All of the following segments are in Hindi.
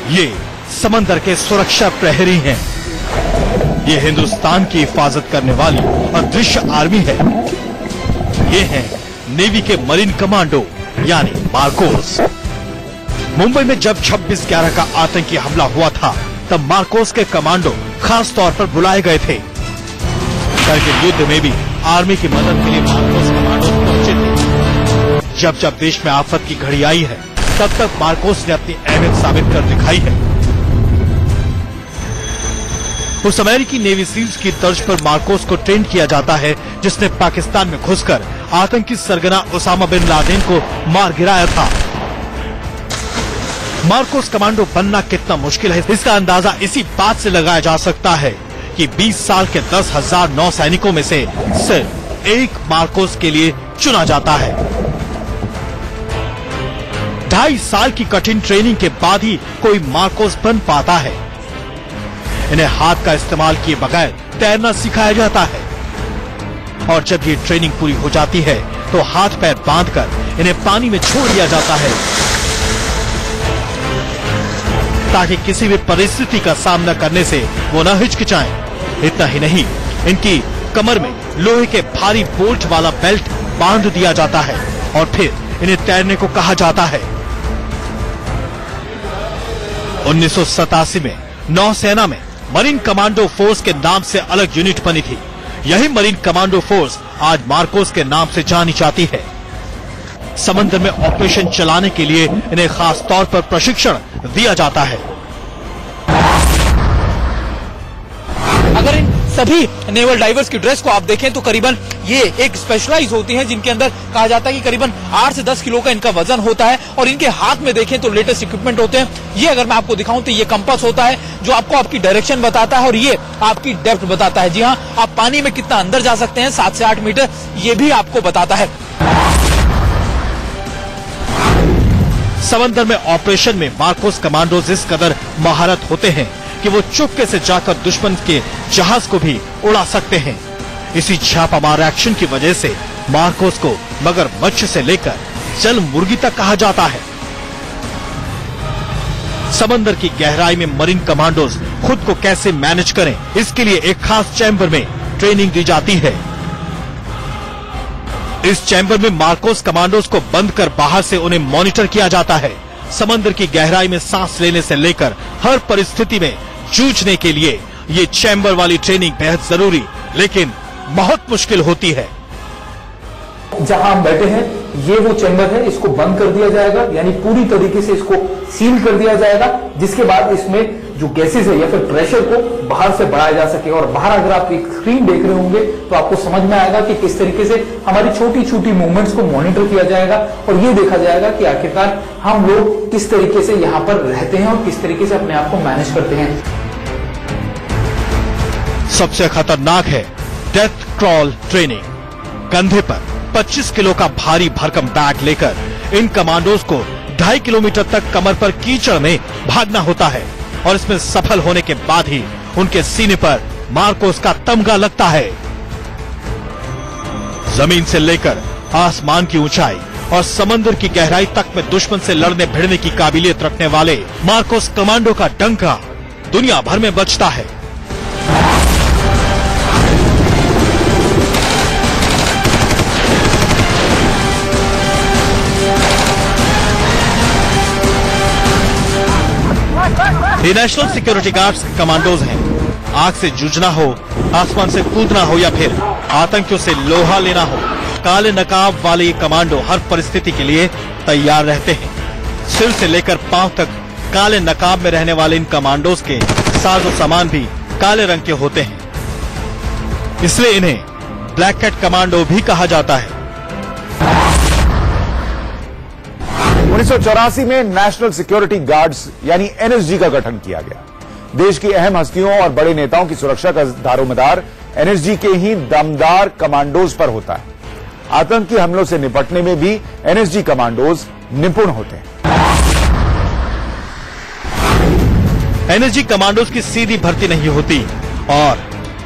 ये समंदर के सुरक्षा प्रहरी हैं। ये हिंदुस्तान की हिफाजत करने वाली अदृश्य आर्मी है। ये हैं नेवी के मरीन कमांडो यानी मार्कोस। मुंबई में जब 26/11 का आतंकी हमला हुआ था तब मार्कोस के कमांडो खास तौर पर बुलाए गए थे। करगिल युद्ध में भी आर्मी की मदद के लिए मार्कोस कमांडो पहुंचे थे। जब जब देश में आफत की घड़ी आई है तब तक मार्कोस ने अपनी अहमियत साबित कर दिखाई है। उस अमेरिकी नेवी सील्स की तर्ज पर मार्कोस को ट्रेन किया जाता है जिसने पाकिस्तान में घुसकर आतंकी सरगना ओसामा बिन लादेन को मार गिराया था। मार्कोस कमांडो बनना कितना मुश्किल है इसका अंदाजा इसी बात से लगाया जा सकता है कि 20 साल के 10,000 नौ सैनिकों में से सिर्फ एक मार्कोस के लिए चुना जाता है। 2.5 साल की कठिन ट्रेनिंग के बाद ही कोई मार्कोस बन पाता है। इन्हें हाथ का इस्तेमाल किए बगैर तैरना सिखाया जाता है और जब ये ट्रेनिंग पूरी हो जाती है तो हाथ पैर बांधकर इन्हें पानी में छोड़ दिया जाता है ताकि किसी भी परिस्थिति का सामना करने से वो न हिचकिचाएं। इतना ही नहीं, इनकी कमर में लोहे के भारी बोल्ट वाला बेल्ट बांध दिया जाता है और फिर इन्हें तैरने को कहा जाता है। 1987 में नौसेना में मरीन कमांडो फोर्स के नाम से अलग यूनिट बनी थी। यही मरीन कमांडो फोर्स आज मार्कोस के नाम से जानी जाती है। समंदर में ऑपरेशन चलाने के लिए इन्हें खास तौर पर प्रशिक्षण दिया जाता है। अगर इन सभी नेवल डाइवर्स की ड्रेस को आप देखें तो करीबन ये एक स्पेशलाइज होती हैं जिनके अंदर कहा जाता है कि करीबन 8 से 10 किलो का इनका वजन होता है और इनके हाथ में देखें तो लेटेस्ट इक्विपमेंट होते हैं। ये अगर मैं आपको दिखाऊं तो ये कंपास होता है जो आपको आपकी डायरेक्शन बताता है और ये आपकी डेप्थ बताता है। जी हाँ, आप पानी में कितना अंदर जा सकते हैं 7 से 8 मीटर ये भी आपको बताता है। समंदर में ऑपरेशन में मार्कोस कमांडोज इस कदर महारत होते हैं कि वो चुपके से जाकर दुश्मन के जहाज को भी उड़ा सकते हैं। इसी छापामार एक्शन की वजह से मार्कोस को मगरमच्छ से लेकर जल मुर्गी तक कहा जाता है। समंदर की गहराई में मरीन कमांडोज खुद को कैसे मैनेज करें इसके लिए एक खास चैम्बर में ट्रेनिंग दी जाती है। इस चैम्बर में मार्कोस कमांडोज को बंद कर बाहर से उन्हें मॉनिटर किया जाता है। समंदर की गहराई में सांस लेने से लेकर हर परिस्थिति में जूझने के लिए ये चैम्बर वाली ट्रेनिंग बेहद जरूरी लेकिन बहुत मुश्किल होती है। जहां हम बैठे हैं ये वो चैम्बर है, इसको बंद कर दिया जाएगा यानी पूरी तरीके से इसको सील कर दिया जाएगा जिसके बाद इसमें जो गैसेस है या फिर प्रेशर को बाहर से बढ़ाया जा सके। और बाहर अगर आप एक स्क्रीन देख रहे होंगे तो आपको समझ में आएगा कि किस तरीके से हमारी छोटी छोटी मूवमेंट्स को मॉनिटर किया जाएगा और ये देखा जाएगा कि आखिरकार हम लोग किस तरीके से यहाँ पर रहते हैं और किस तरीके से अपने आप को मैनेज करते हैं। सबसे खतरनाक है डेथ क्रॉल ट्रेनिंग। कंधे पर 25 किलो का भारी भरकम बैग लेकर इन कमांडोज को 2.5 किलोमीटर तक कमर पर कीचड़ में भागना होता है और इसमें सफल होने के बाद ही उनके सीने पर मार्कोस का तमगा लगता है। जमीन से लेकर आसमान की ऊंचाई और समंदर की गहराई तक में दुश्मन से लड़ने भिड़ने की काबिलियत रखने वाले मार्कोस कमांडो का डंका दुनिया भर में बजता है। ये नेशनल सिक्योरिटी गार्ड्स कमांडोज हैं। आग से जूझना हो, आसमान से कूदना हो या फिर आतंकियों से लोहा लेना हो, काले नकाब वाले ये कमांडो हर परिस्थिति के लिए तैयार रहते हैं। सिर से लेकर पांव तक काले नकाब में रहने वाले इन कमांडोज के साजो सामान भी काले रंग के होते हैं, इसलिए इन्हें ब्लैक कैट कमांडो भी कहा जाता है। 1984 में नेशनल सिक्योरिटी गार्ड्स यानी एनएसजी का गठन किया गया। देश की अहम हस्तियों और बड़े नेताओं की सुरक्षा का दारोमदार एनएसजी के ही दमदार कमांडोज पर होता है। आतंकी हमलों से निपटने में भी एनएसजी कमांडोज निपुण होते हैं। एनएसजी कमांडोज की सीधी भर्ती नहीं होती और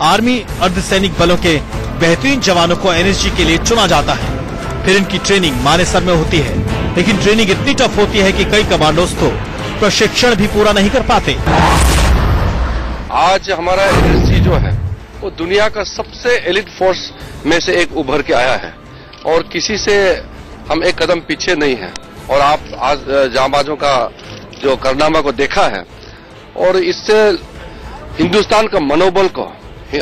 आर्मी अर्धसैनिक बलों के बेहतरीन जवानों को एनएसजी के लिए चुना जाता है। फिर इनकी ट्रेनिंग मानेसर में होती है, लेकिन ट्रेनिंग इतनी टफ होती है कि कई कमांडोज तो प्रशिक्षण भी पूरा नहीं कर पाते। आज हमारा एनएसजी जो है वो दुनिया का सबसे एलिट फोर्स में से एक उभर के आया है और किसी से हम एक कदम पीछे नहीं है। और आप आज जांबाजों का जो कारनामा को देखा है और इससे हिंदुस्तान का मनोबल को,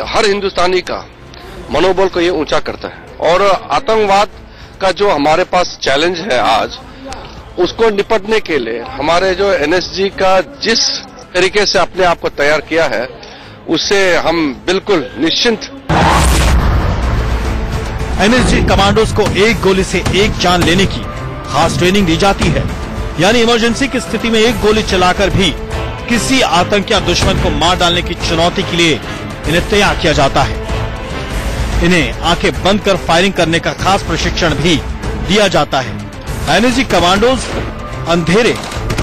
हर हिंदुस्तानी का मनोबल को ये ऊंचा करता है। और आतंकवाद का जो हमारे पास चैलेंज है आज, उसको निपटने के लिए हमारे जो एनएसजी का जिस तरीके से अपने आप को तैयार किया है उससे हम बिल्कुल निश्चिंत। एनएसजी कमांडोज को एक गोली से एक जान लेने की खास ट्रेनिंग दी जाती है, यानी इमरजेंसी की स्थिति में एक गोली चलाकर भी किसी आतंकी या दुश्मन को मार डालने की चुनौती के लिए इन्हें तैयार किया जाता है। इन्हें आंखें बंद कर फायरिंग करने का खास प्रशिक्षण भी दिया जाता है। एनएसजी कमांडोज अंधेरे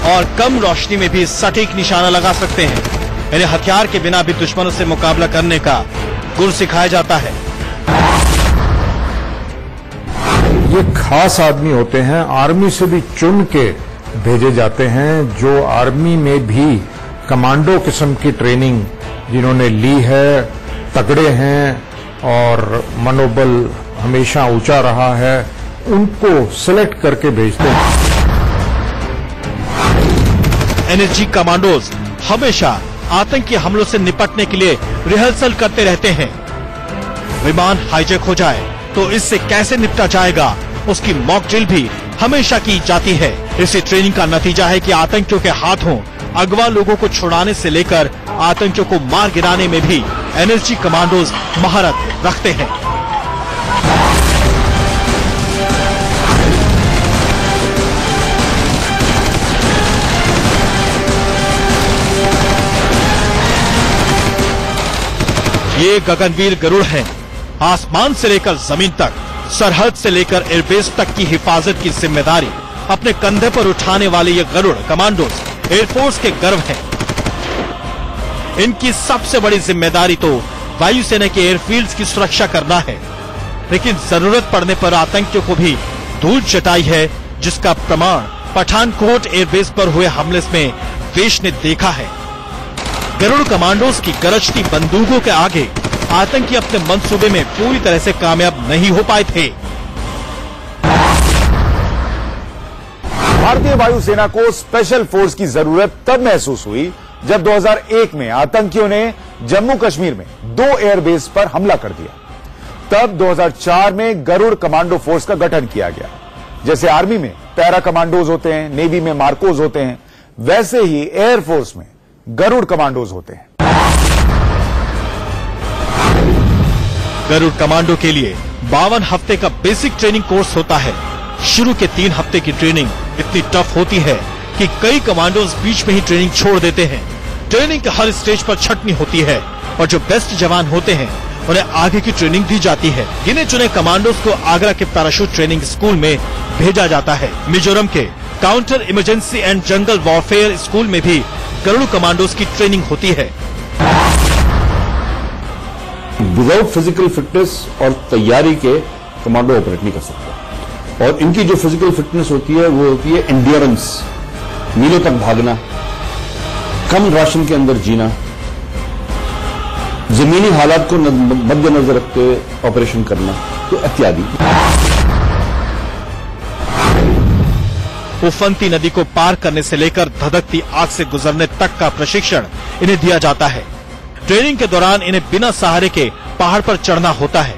और कम रोशनी में भी सटीक निशाना लगा सकते हैं। इन्हें हथियार के बिना भी दुश्मनों से मुकाबला करने का गुर सिखाया जाता है। ये खास आदमी होते हैं, आर्मी से भी चुन के भेजे जाते हैं, जो आर्मी में भी कमांडो किस्म की ट्रेनिंग जिन्होंने ली है, तगड़े हैं और मनोबल हमेशा ऊंचा रहा है, उनको सिलेक्ट करके भेजते हैं। एनएसजी कमांडोज हमेशा आतंकी हमलों से निपटने के लिए रिहर्सल करते रहते हैं। विमान हाईजैक हो जाए तो इससे कैसे निपटा जाएगा, उसकी मॉक ड्रिल भी हमेशा की जाती है। इसी ट्रेनिंग का नतीजा है कि आतंकियों के हाथों अगवा लोगों को छुड़ाने से लेकर आतंकियों को मार गिराने में भी एनएसजी कमांडोज महारत रखते हैं। ये गगनवीर गरुड़ हैं। आसमान से लेकर जमीन तक, सरहद से लेकर एयरबेस तक की हिफाजत की जिम्मेदारी अपने कंधे पर उठाने वाले ये गरुड़ कमांडोज एयरफोर्स के गर्व हैं। इनकी सबसे बड़ी जिम्मेदारी तो वायुसेना के एयरफील्ड्स की सुरक्षा करना है, लेकिन जरूरत पड़ने पर आतंकियों को भी धूल चटाई है, जिसका प्रमाण पठानकोट एयरबेस पर हुए हमले में देश ने देखा है। गरुड़ कमांडोज की गरजती बंदूकों के आगे आतंकी अपने मंसूबे में पूरी तरह से कामयाब नहीं हो पाए थे। भारतीय वायुसेना को स्पेशल फोर्स की जरूरत तब महसूस हुई जब 2001 में आतंकियों ने जम्मू कश्मीर में 2 एयरबेस पर हमला कर दिया। तब 2004 में गरुड़ कमांडो फोर्स का गठन किया गया। जैसे आर्मी में पैरा कमांडोज होते हैं, नेवी में मार्कोज होते हैं, वैसे ही एयरफोर्स में गरुड़ कमांडोज होते हैं। गरुड़ कमांडो के लिए 52 हफ्ते का बेसिक ट्रेनिंग कोर्स होता है। शुरू के 3 हफ्ते की ट्रेनिंग इतनी टफ होती है कि कई कमांडोज बीच में ही ट्रेनिंग छोड़ देते हैं। ट्रेनिंग के हर स्टेज पर छटनी होती है और जो बेस्ट जवान होते हैं उन्हें आगे की ट्रेनिंग दी जाती है। गिने चुने कमांडोज को आगरा के पैराशूट ट्रेनिंग स्कूल में भेजा जाता है। मिजोरम के counter emergency and jungle warfare school में भी गरुड़ कमांडोज की ट्रेनिंग होती है। विदाउट फिजिकल फिटनेस और तैयारी के कमांडो ऑपरेट नहीं कर सकता। और इनकी जो फिजिकल फिटनेस होती है वो होती है एंड्योरेंस, मीलों तक भागना, कम राशन के अंदर जीना, जमीनी हालात को मद्देनजर रखते हुए ऑपरेशन करना, तो इत्यादि। उफनती नदी को पार करने से लेकर धधकती आग से गुजरने तक का प्रशिक्षण इन्हें दिया जाता है। ट्रेनिंग के दौरान इन्हें बिना सहारे के पहाड़ पर चढ़ना होता है,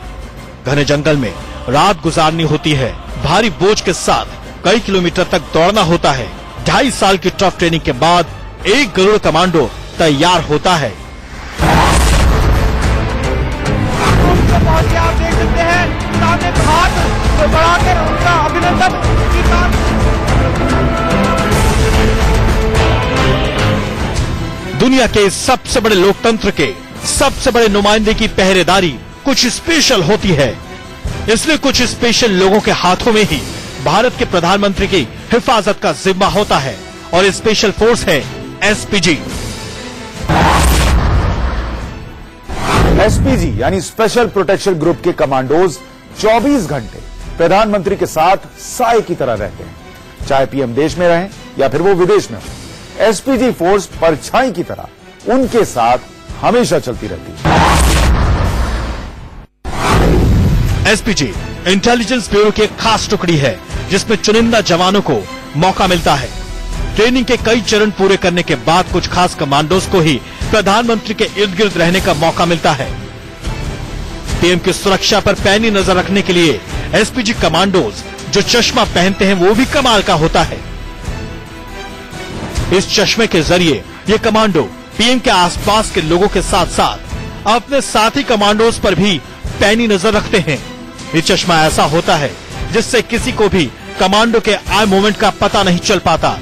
घने जंगल में रात गुजारनी होती है, भारी बोझ के साथ कई किलोमीटर तक दौड़ना होता है। 2.5 साल की टफ ट्रेनिंग के बाद एक गरुड़ कमांडो तैयार होता है। आप देख सकते हैं सामने हाथ बढ़ाकर उनका अभिनंदन दुनिया के सबसे बड़े लोकतंत्र के सबसे बड़े नुमाइंदे की पहरेदारी कुछ स्पेशल होती है। इसलिए कुछ स्पेशल लोगों के हाथों में ही भारत के प्रधानमंत्री की हिफाजत का जिम्मा होता है और ये स्पेशल फोर्स है एसपीजी। एसपीजी यानी स्पेशल प्रोटेक्शन ग्रुप के कमांडोज 24 घंटे प्रधानमंत्री के साथ साए की तरह रहते हैं, चाहे पीएम देश में रहें या फिर वो विदेश में हो। एसपीजी फोर्स परछाई की तरह उनके साथ हमेशा चलती रहती है। एसपीजी इंटेलिजेंस ब्यूरो की एक खास टुकड़ी है जिसमें चुनिंदा जवानों को मौका मिलता है। ट्रेनिंग के कई चरण पूरे करने के बाद कुछ खास कमांडोज को ही प्रधानमंत्री के इर्द गिर्द रहने का मौका मिलता है। पीएम की सुरक्षा पर पैनी नजर रखने के लिए एसपीजी कमांडोज जो चश्मा पहनते हैं वो भी कमाल का होता है। इस चश्मे के जरिए ये कमांडो पीएम के आसपास के लोगों के साथ साथ अपने साथी कमांडोज पर भी पैनी नजर रखते हैं। ये चश्मा ऐसा होता है जिससे किसी को भी कमांडो के आई मूवमेंट का पता नहीं चल पाता,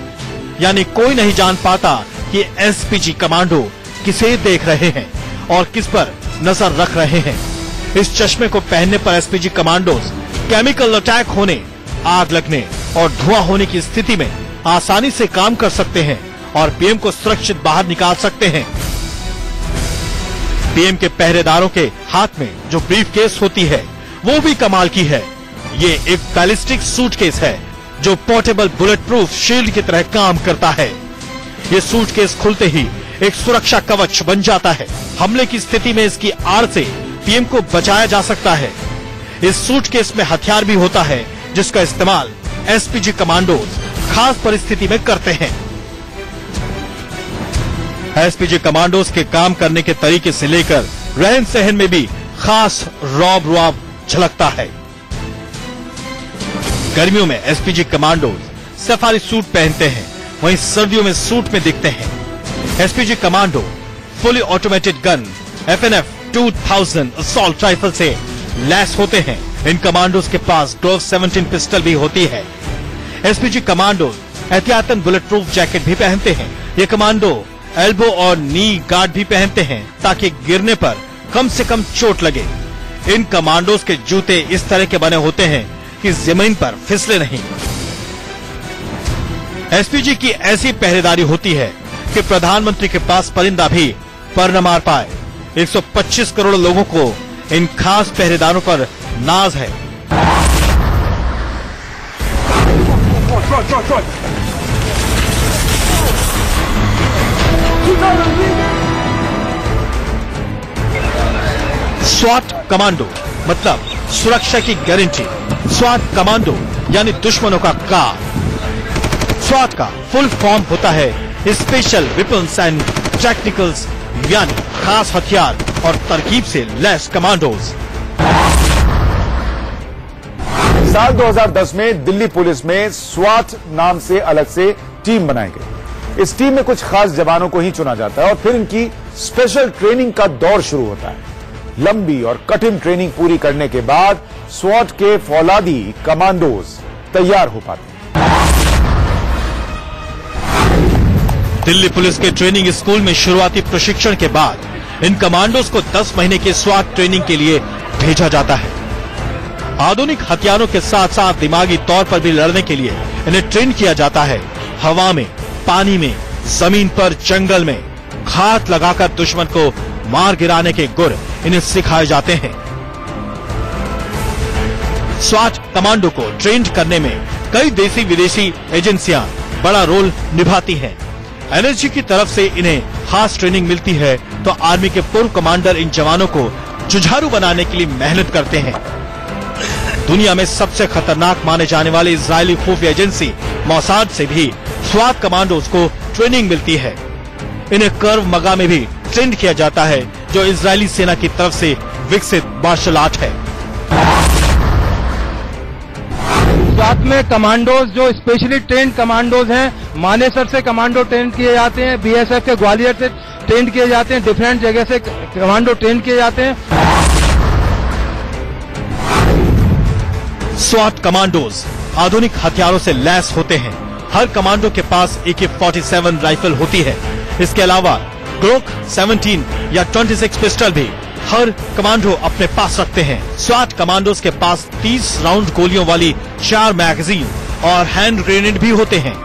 यानी कोई नहीं जान पाता कि एसपीजी कमांडो किसे देख रहे हैं और किस पर नजर रख रहे हैं। इस चश्मे को पहनने पर एसपीजी कमांडोज केमिकल अटैक होने, आग लगने और धुआं होने की स्थिति में आसानी से काम कर सकते हैं और पीएम को सुरक्षित बाहर निकाल सकते हैं। पीएम के पहरेदारों के हाथ में जो ब्रीफकेस होती है वो भी कमाल की है। ये एक बैलिस्टिक सूटकेस है जो पोर्टेबल बुलेट प्रूफ शील्ड की तरह काम करता है। ये सूटकेस खुलते ही एक सुरक्षा कवच बन जाता है। हमले की स्थिति में इसकी आड़ से पीएम को बचाया जा सकता है। इस सूटकेस में हथियार भी होता है जिसका इस्तेमाल एसपीजी कमांडोज खास परिस्थिति में करते हैं। एसपीजी कमांडोज के काम करने के तरीके से लेकर रहन सहन में भी खास रौब रुआब झलकता है। गर्मियों में एसपीजी कमांडोज सफारी सूट पहनते हैं, वहीं सर्दियों में सूट में दिखते हैं। SPG commando fully automated gun FNF 2000 assault rifle से लैस होते हैं। इन कमांडोज के पास ग्लोव 17 पिस्टल भी होती है। एसपीजी कमांडोज एहतियातन बुलेट प्रूफ जैकेट भी पहनते हैं। ये कमांडो एल्बो और नी गार्ड भी पहनते हैं ताकि गिरने पर कम से कम चोट लगे। इन कमांडोज के जूते इस तरह के बने होते हैं कि जमीन पर फिसले नहीं। एसपीजी की ऐसी पहरेदारी होती है कि प्रधानमंत्री के पास परिंदा भी पर न मार पाए। 125 करोड़ लोगों को इन खास पहरेदारों पर नाज है। स्वाट कमांडो मतलब सुरक्षा की गारंटी। स्वाट कमांडो यानी दुश्मनों का कार। स्वाट का फुल फॉर्म होता है स्पेशल वेपन्स एंड टेक्निकल्स, यानी खास हथियार और तरकीब से लैस कमांडोज। साल 2010 में दिल्ली पुलिस में स्वाट नाम से अलग से टीम बनाई गई। इस टीम में कुछ खास जवानों को ही चुना जाता है और फिर इनकी स्पेशल ट्रेनिंग का दौर शुरू होता है। लंबी और कठिन ट्रेनिंग पूरी करने के बाद स्वाट के फौलादी कमांडोज तैयार हो पाते हैं। दिल्ली पुलिस के ट्रेनिंग स्कूल में शुरुआती प्रशिक्षण के बाद इन कमांडोज को 10 महीने की स्वाट ट्रेनिंग के लिए भेजा जाता है। आधुनिक हथियारों के साथ साथ दिमागी तौर पर भी लड़ने के लिए इन्हें ट्रेन किया जाता है। हवा में, पानी में, जमीन पर, जंगल में घात लगाकर दुश्मन को मार गिराने के गुर इन्हें सिखाए जाते हैं। स्वाट कमांडो को ट्रेंड करने में कई देसी विदेशी एजेंसियां बड़ा रोल निभाती हैं। एनएसजी की तरफ से इन्हें खास ट्रेनिंग मिलती है तो आर्मी के पूर्व कमांडर इन जवानों को जुझारू बनाने के लिए मेहनत करते हैं। दुनिया में सबसे खतरनाक माने जाने वाली इजरायली खुफिया एजेंसी मोसाद से भी स्वाट कमांडोज को ट्रेनिंग मिलती है। इन्हें कर्व मगा में भी ट्रेंड किया जाता है जो इजरायली सेना की तरफ से विकसित मार्शल आर्ट है। स्वाट में कमांडोज जो स्पेशली ट्रेन कमांडोज हैं, मानेसर से कमांडो ट्रेन किए जाते हैं, बीएसएफ के ग्वालियर से ट्रेन किए जाते हैं, डिफरेंट जगह से कमांडो ट्रेन किए जाते हैं। स्वाट कमांडोज आधुनिक हथियारों से लैस होते हैं। हर कमांडो के पास AK-47 राइफल होती है। इसके अलावा ग्लोक 17 या 26 पिस्टल भी हर कमांडो अपने पास रखते हैं। स्वाट कमांडोज के पास 30 राउंड गोलियों वाली 4 मैगजीन और हैंड ग्रेनेड भी होते हैं।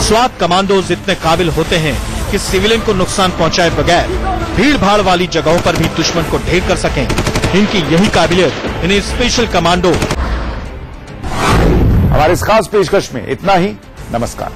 स्वाट कमांडोज इतने काबिल होते हैं कि सिविलियन को नुकसान पहुंचाए बगैर भीड़ भाड़ वाली जगहों पर भी दुश्मन को ढेर कर सकें। इनकी यही काबिलियत इन्हें स्पेशल कमांडो। हमारे इस खास पेशकश में इतना ही। नमस्कार।